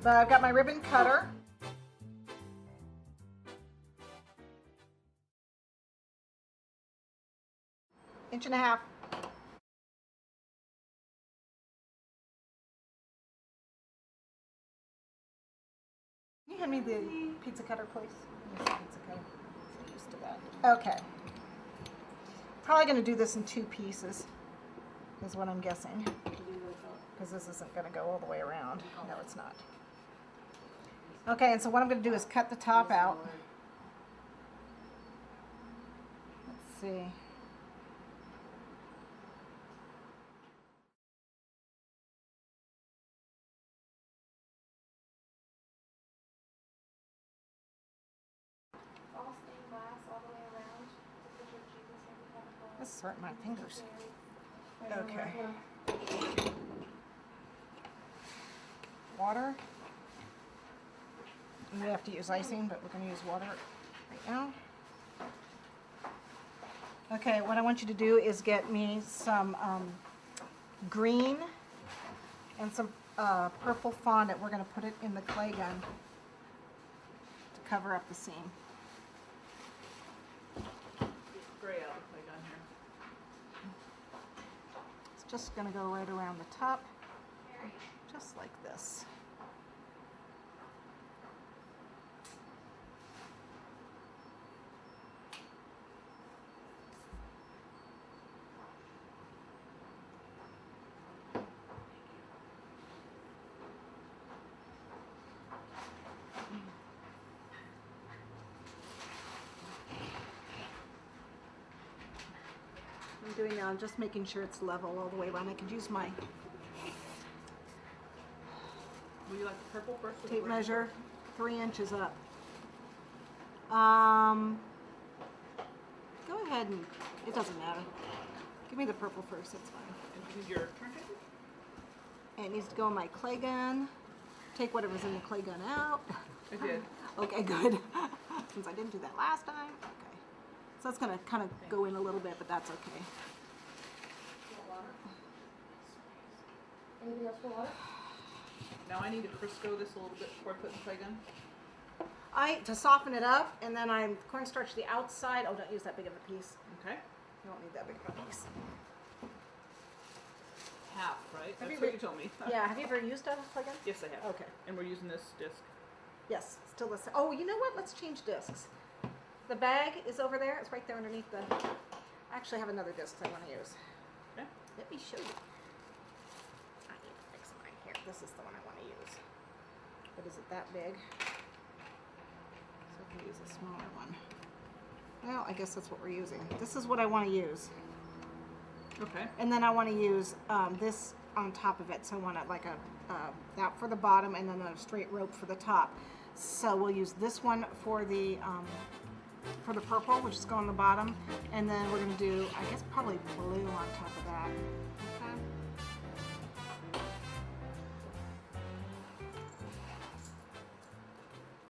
But I've got my ribbon cutter. Inch and a half. Can you hand me the pizza cutter, please? Pizza cutter. So used to that. Okay. Probably going to do this in 2 pieces, is what I'm guessing. Because this isn't going to go all the way around. No, it's not. Okay, and so what I'm going to do is cut the top out. Let's see. This is hurting my fingers. Okay. Water. We have to use icing, but we're going to use water right now. Okay, what I want you to do is get me some green and some purple fondant. We're going to put it in the clay gun to cover up the seam. Gray out the clay gun here. It's just going to go right around the top, just like this. I'm doing now, I'm just making sure it's level all the way around. I could use my Would you like the purple first? tape measure, 3 inches up. Go ahead and, it doesn't matter. Give me the purple first, that's fine. And this is your turntable? And it needs to go in my clay gun. Take whatever's in the clay gun out. I did. Okay, good. Since I didn't do that last time. Okay. So that's going to kind of go in a little bit, but that's okay. Anything else for water? Now I need to Crisco this a little bit before I put it in the clay gun. To soften it up, and then I'm cornstarch the outside. Oh, don't use that big of a piece. Okay. You don't need that big of a piece. Half, right? Have That's you what you told me. Yeah, have you ever used a clay gun? Yes, I have. Okay. And we're using this disc. Yes, still the same. Oh, you know what? Let's change discs. The bag is over there. It's right there underneath the... I actually have another disc I want to use. Okay. Let me show you. I need to fix mine here. This is the one I want to use. But is it that big? So I can use a smaller one. Well, I guess that's what we're using. This is what I want to use. Okay. And then I want to use this on top of it. So I want it like that for the bottom and then a straight rope for the top. So we'll use this one for the purple, which is going on the bottom. And then we're going to do, I guess, probably blue on top of that.